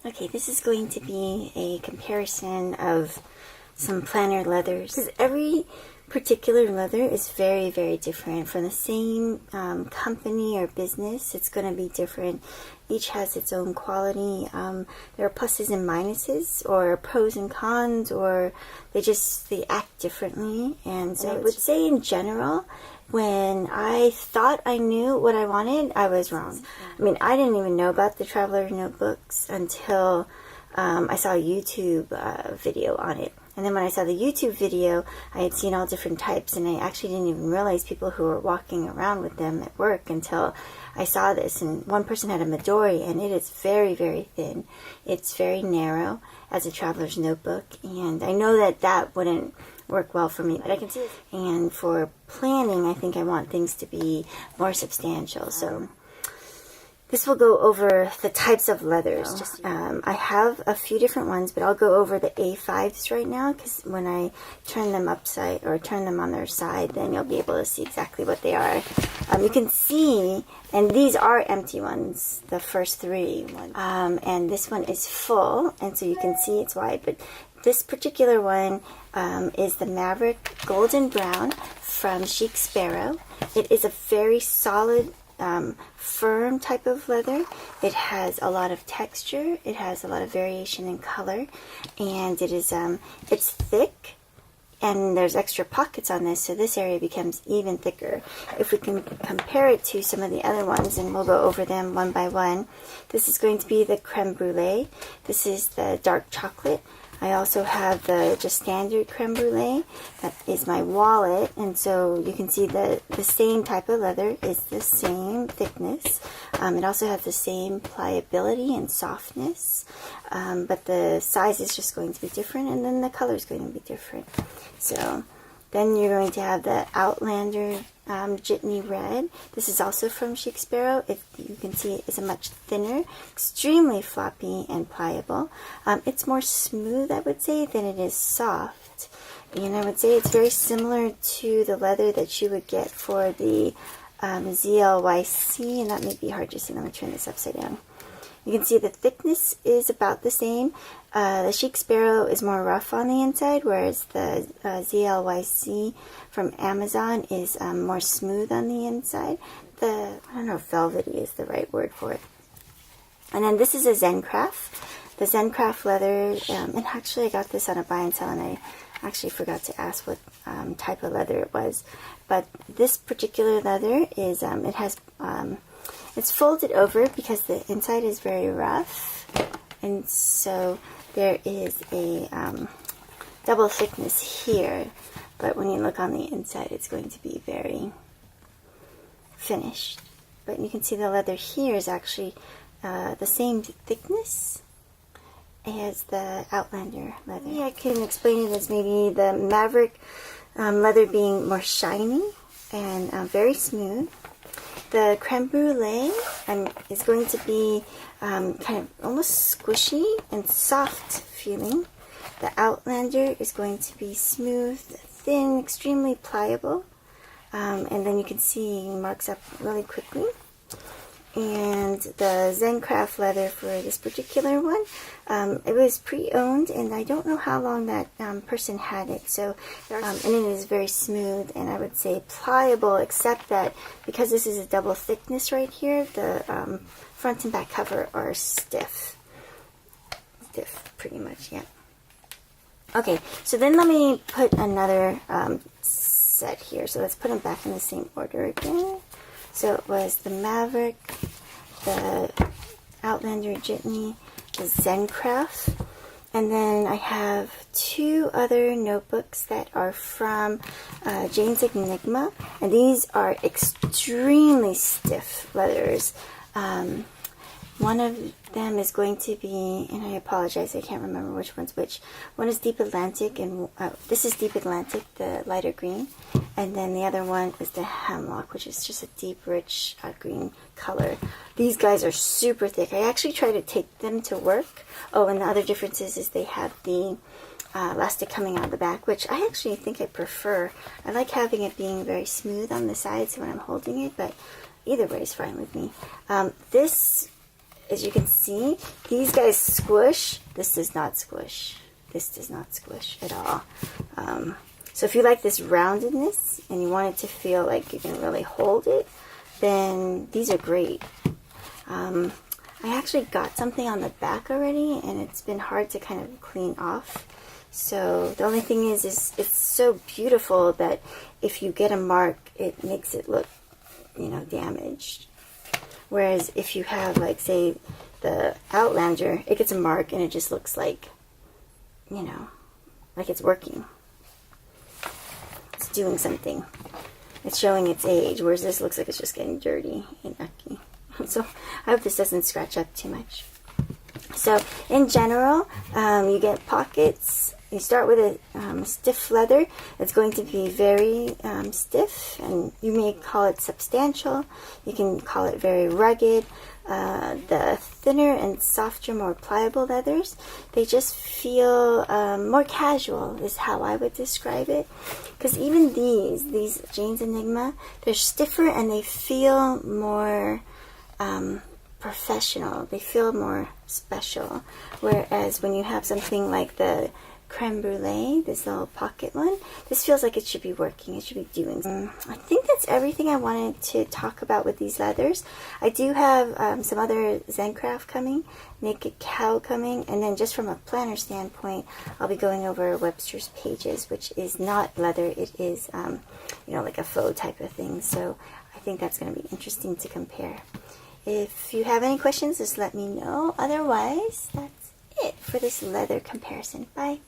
Okay, this is going to be a comparison of some planner leathers, because every particular leather is very, very different. From the same company or business, it's going to be different. Each has its own quality. There are pluses and minuses, or pros and cons, or they act differently. And so I would say in general, when I thought I knew what I wanted, I was wrong. I mean, I didn't even know about the Traveler Notebooks until I saw a YouTube video on it. And then when I saw the YouTube video, I had seen all different types, and I actually didn't even realize people who were walking around with them at work until I saw this. And one person had a Midori, and it is very, very thin. It's very narrow as a traveler's notebook, and I know that that wouldn't work well for me, but I can see it. And for planning, I think I want things to be more substantial. So this will go over the types of leathers. I have a few different ones, but I'll go over the A5s right now, because when I turn them upside or turn them on their side, then you'll be able to see exactly what they are. You can see, and these are empty ones, the first three ones. And this one is full, and so you can see it's wide, but this particular one is the Maverick Golden Brown from Chic Sparrow. It is a very solid, firm type of leather. It has a lot of texture. It has a lot of variation in color, and it is it's thick, and there's extra pockets on this, so this area becomes even thicker. If we can compare it to some of the other ones, and we'll go over them one by one. This is going to be the Creme Brulee. This is the dark chocolate. I also have the just standard creme brulee. That is my wallet, and so you can see the same type of leather is the same thickness. It also has the same pliability and softness, but the size is just going to be different, and then the color is going to be different. So then you're going to have the Outlander Jitney Red. This is also from Chic Sparrow. You can see it's a much thinner, extremely floppy and pliable. It's more smooth, I would say, than it is soft. And I would say it's very similar to the leather that you would get for the ZLYC, and that may be hard to see. Let me turn this upside down. You can see the thickness is about the same. The Chic Sparrow is more rough on the inside, whereas the ZLYC from Amazon is more smooth on the inside. I don't know if velvety is the right word for it. And then this is a Zencraft. The Zencraft leather, and actually I got this on a buy and sell, and I actually forgot to ask what type of leather it was. But this particular leather is, it's folded over because the inside is very rough, and so there is a double thickness here, but when you look on the inside, it's going to be very finished. But you can see the leather here is actually the same thickness as the Outlander leather. Yeah, I can explain it as maybe the Maverick leather being more shiny and very smooth. The Creme Brulee is going to be kind of almost squishy and soft feeling. The Outlander is going to be smooth, thin, extremely pliable. And then you can see it marks up really quickly. And the Zencraft leather for this particular one, it was pre-owned, and I don't know how long that person had it. So, and it is very smooth, and I would say pliable, except that because this is a double thickness right here, the front and back cover are stiff. Stiff, pretty much, yeah. Okay, so then let me put another set here. So let's put them back in the same order again. So it was the Maverick, the Outlander Jitney, the Zencraft, and then I have two other notebooks that are from Jane's Enigma, and these are extremely stiff leathers. One of them is going to be, and I apologize, I can't remember which one's which. One is Deep Atlantic, and this is Deep Atlantic, the lighter green. And then the other one is the Hemlock, which is just a deep, rich green color. These guys are super thick. I actually try to take them to work. Oh, and the other difference is they have the elastic coming out the back, which I actually think I prefer. I like having it being very smooth on the sides when I'm holding it, but either way is fine with me. This as you can see, these guys squish. This does not squish. This does not squish at all. So if you like this roundedness and you want it to feel like you can really hold it, then these are great. I actually got something on the back already, and it's been hard to kind of clean off. So the only thing is it's so beautiful that if you get a mark, it makes it look, you know, damaged. Whereas if you have, like, say, the Outlander, it gets a mark and it just looks like, you know, like it's working. It's doing something. It's showing its age, whereas this looks like it's just getting dirty and yucky. So I hope this doesn't scratch up too much. So in general, you get pockets. You start with a stiff leather. It's going to be very stiff, and you may call it substantial. You can call it very rugged. The thinner and softer, more pliable leathers, they just feel more casual is how I would describe it. Because even these Jane's Enigma, they're stiffer and they feel more professional. They feel more special. Whereas when you have something like the Creme Brulee, this little pocket one, this feels like it should be working, it should be doing something. I think that's everything I wanted to talk about with these leathers. I do have some other Zencraft coming, Naked Cow coming, and then just from a planner standpoint, I'll be going over Webster's Pages, which is not leather, it is, you know, like a faux type of thing. So I think that's going to be interesting to compare. If you have any questions, just let me know. Otherwise, that's it for this leather comparison. Bye.